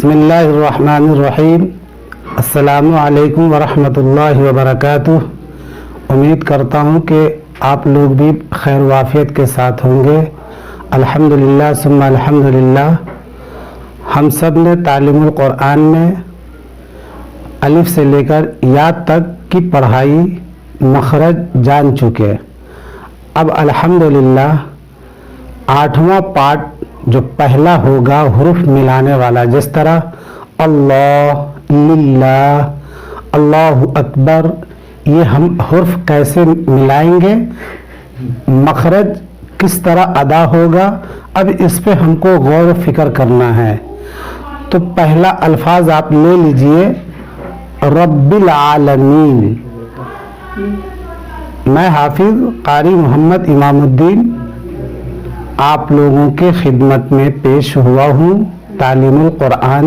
बिस्मिल्लाहिर्रहमानिर्रहीम। अस्सलामु अलैकुम वरहमतुल्लाहि वबरकातुह। उम्मीद करता हूँ कि आप लोग भी खैर वाफियत के साथ होंगे। अल्हम्दुलिल्लाह सुम्मा अल्हम्दुलिल्लाह। हम सब ने तालीमुल कुरान में अलिफ से लेकर या तक की पढ़ाई मखरज जान चुके। अब अल्हम्दुलिल्लाह 8वां पार्ट जो पहला होगा हुरूफ मिलाने वाला, जिस तरह अल्लाह, लिल्लाह, अल्लाहु अकबर, ये हम हुरूफ कैसे मिलाएंगे, मखरज किस तरह अदा होगा, अब इस पे हमको गौर फिक्र करना है। तो पहला अल्फाज आप ले लीजिए, रब्बिल आलमीन। मैं हाफिज कारी मोहम्मद इमामुद्दीन आप लोगों के खिदमत में पेश हुआ हूँ तालीमुल कुरान,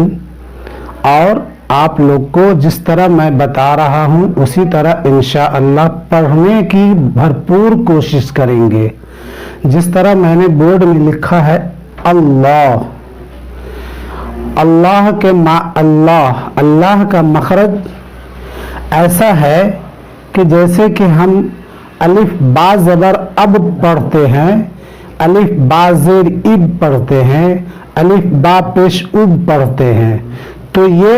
और आप लोग को जिस तरह मैं बता रहा हूँ उसी तरह इंशाअल्लाह पढ़ने की भरपूर कोशिश करेंगे। जिस तरह मैंने बोर्ड में लिखा है अल्लाह, अल्लाह के अल्लाह का मखरज ऐसा है कि जैसे कि हम अलिफ बा ज़बर अब पढ़ते हैं, अलिफ बा ज़ेर इब पढ़ते हैं, अलिफ बा पेश उब पढ़ते हैं, तो ये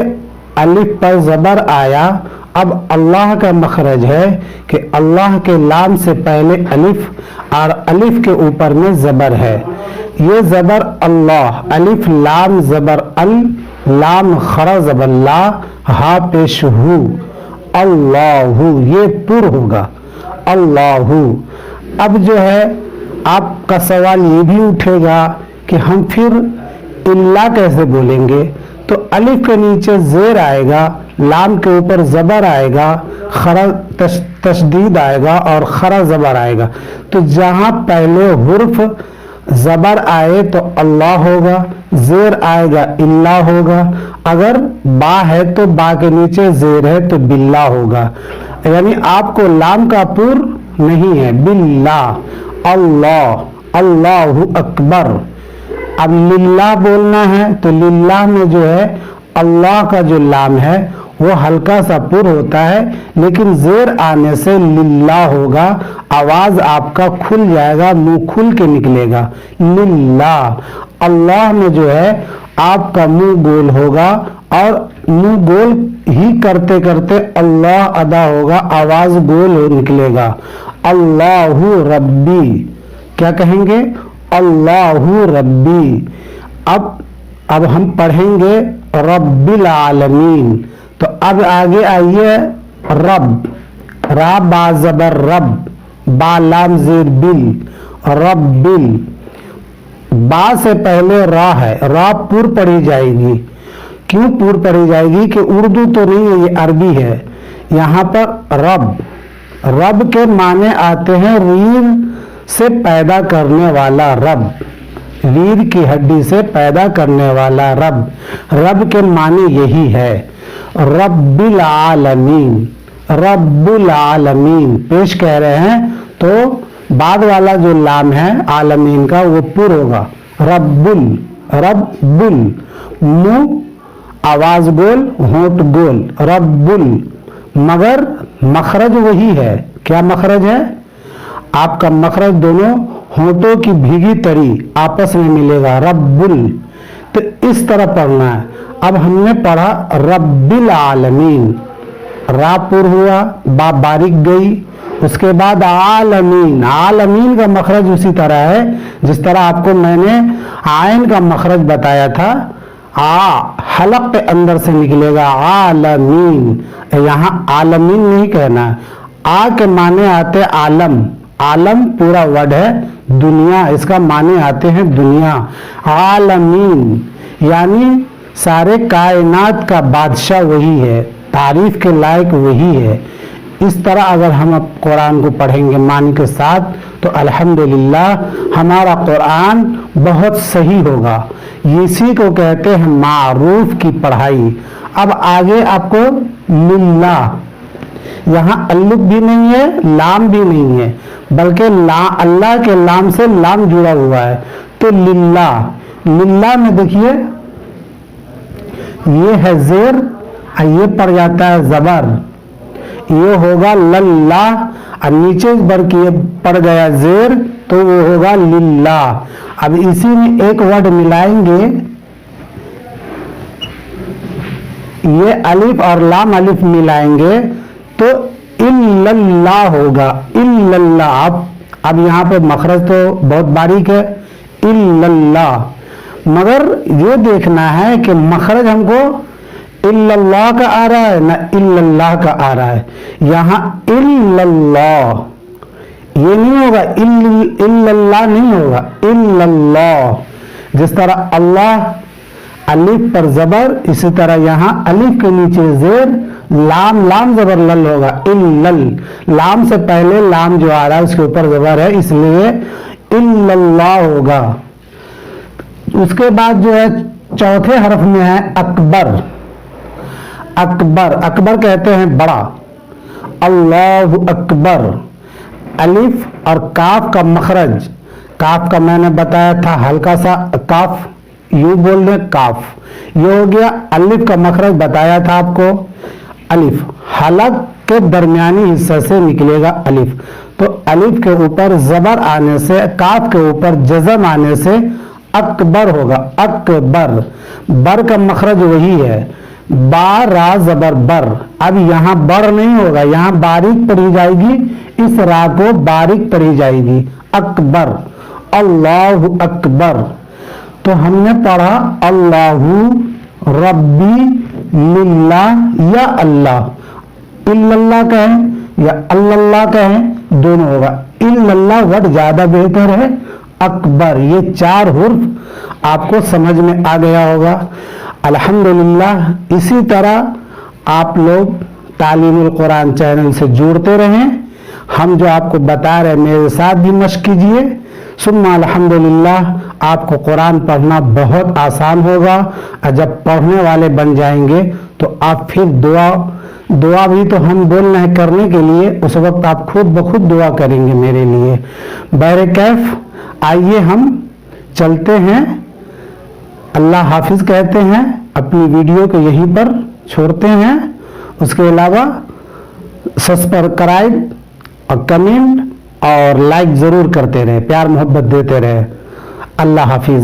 अलिफ पर ज़बर आया। अब अल्लाह का मखरज है कि अल्लाह के लाम से पहले अलिफ और अलिफ के ऊपर में ज़बर है। ये ज़बर अल्लाह, अलिफ लाम ज़बर अल, लाम खरा ज़बर ला, हा पेश हु, अल्लाहु, ये पुर होगा अल्लाहु। अब जो है आपका सवाल ये भी उठेगा कि हम फिर इल्ला कैसे बोलेंगे। तो अलिफ के नीचे ज़ेर आएगा, लाम के ऊपर ज़बर आएगा, खरा तशदीद आएगा और खरा ज़बर आएगा। तो जहाँ पहले हुर्फ ज़बर आए तो अल्लाह होगा, ज़ेर आएगा इल्ला होगा, अगर बा है तो बा के नीचे ज़ेर है तो बिल्ला होगा। यानी आपको लाम का पुर नहीं है, बिल्ला, अल्लाह, अल्लाहु अकबर। अब लिल्लाह बोलना है तो लिल्लाह में जो है अल्लाह का जो लाम है वो हल्का सा पुर होता है, लेकिन ज़ेर आने से लिल्लाह होगा, आवाज़ आपका खुल जाएगा, मुंह खुल के निकलेगा, लिल्लाह। अल्लाह में जो है आपका मुंह गोल होगा और मुंह गोल ही करते करते अल्लाह अदा होगा, आवाज़ गोल निकलेगा, अल्लाहु रब्बी। क्या कहेंगे? अल्लाहु रब्बी। अब हम पढ़ेंगे रब्बिल आलमीन। तो अब आगे आइए रब, रा बा ज़बर रब, बा लाम ज़ेर बिल, रब्बिल। बा से पहले रा है, रा पुर पढ़ी जाएगी। क्यों पुर पढ़ी जाएगी? कि उर्दू तो नहीं है, ये अरबी है। यहाँ पर रब, रब के माने आते हैं रीढ़ से पैदा करने वाला रब, रीढ़ की हड्डी से पैदा करने वाला रब। रब के माने यही है, रब्बिल आलमीन, रब्बुल आलमीन पेश कह रहे हैं तो बाद वाला जो लाम है आलमीन का वो पुर होगा, रब्बुल, रब्बुल, मुंह आवाज गोल, होंठ गोल, रब्बुल, मगर मखरज वही है। क्या मखरज है? आपका मखरज दोनों होंठों की भीगी तरी आपस में मिलेगा, रब्बुल। तो इस तरह पढ़ना है। अब हमने पढ़ा रब्बिल आलमीन, रा पुर हुआ, बा बारीक गई, उसके बाद आलमीन, आलमीन का मखरज उसी तरह है जिस तरह आपको मैंने आयन का मखरज बताया था। हलक के अंदर से निकलेगा आलमीन, यहाँ आलमीन नहीं कहना। आ के माने आते आलम, आलम पूरा वर्ड है, दुनिया, इसका माने आते हैं दुनिया। आलमीन यानी सारे कायनात का बादशाह वही है, तारीफ के लायक वही है। इस तरह अगर हम अब कुरान को पढ़ेंगे मानी के साथ तो अल्हम्दुलिल्लाह हमारा कुरान बहुत सही होगा। इसी को कहते हैं मारूफ की पढ़ाई। अब आगे आपको लिल्लाह, यहाँ अल्लुफ भी नहीं है, लाम भी नहीं है, बल्कि अल्लाह के लाम से लाम जुड़ा हुआ है। तो लिल्लाह, लिल्लाह में देखिए ये है जेर और ये पड़ जाता है जबर, ये होगा लल्ला और नीचे बर के पड़ गया जेर तो वो होगा लिल्ला। अब इसी में एक वर्ड मिलाएंगे, ये अलिफ और लाम अलिफ मिलाएंगे तो इल्लल्लाह होगा, इल्लल्लाह। अब यहाँ पे मखरज तो बहुत बारीक है, इल्लल्लाह, मगर ये देखना है कि मखरज हमको इल्लल्लाह का आ रहा है ना इल्लल्लाह का आ रहा है। यहाँ इल्लल्लाह ये नहीं होगा, इल्लल्लाह नहीं होगा, इल्लल्लाह। जिस तरह अल्लाह अलिफ पर जबर, इसी तरह यहाँ अलिफ के नीचे जेर, लाम लाम जबर लल होगा, इल्लल। लाम से पहले लाम जो आ रहा है उसके ऊपर जबर है, इसलिए इल्लल्लाह होगा। उसके बाद जो है चौथे हरफ में है अकबर। अकबर, अकबर कहते हैं बड़ा, अल्लाहु अकबर। अलिफ और काफ का मखरज, काफ का मैंने बताया था हल्का सा काफ, यू बोल रहे काफ, ये हो गया। अलिफ का मखरज बताया था आपको, अलिफ हलक के दरमियानी हिस्से से निकलेगा अलिफ, तो अलिफ के ऊपर जबर आने से, काफ के ऊपर जज़म आने से अकबर होगा, अकबर। बर का मखरज वही है, बा रा जबर बर। अब यहाँ बर नहीं होगा, यहाँ बारीक पढ़ी जाएगी, इस रा को बारीक पढ़ी जाएगी, अकबर, अल्लाहु अकबर। तो हमने पढ़ा अल्लाहु, रब्बी, लिल्लाह या अल्लाह। इल्लल्लाह कहें या अल्लल्लाह कहें दोनों होगा, इल्लल्लाह वर्ड ज्यादा बेहतर है, अकबर। ये चार हुर्फ आपको समझ में आ गया होगा। अल्हम्दुलिल्लाह, इसी तरह आप लोग तालीमुल कुरान चैनल से जुड़ते रहें। हम जो आपको बता रहे हैं मेरे साथ भी मश्क कीजिए। सुम्मा अल्हम्दुलिल्लाह, आपको कुरान पढ़ना बहुत आसान होगा और जब पढ़ने वाले बन जाएंगे तो आप फिर दुआ भी तो हम बोल रहे हैं करने के लिए, उस वक्त आप खुद ब खुद दुआ करेंगे मेरे लिए। बहरे कैफ, आइए हम चलते हैं। अल्लाह हाफिज कहते हैं, अपनी वीडियो को यहीं पर छोड़ते हैं। उसके अलावा सब्सक्राइब और कमेंट और लाइक जरूर करते रहे, प्यार मोहब्बत देते रहे। अल्लाह हाफिज।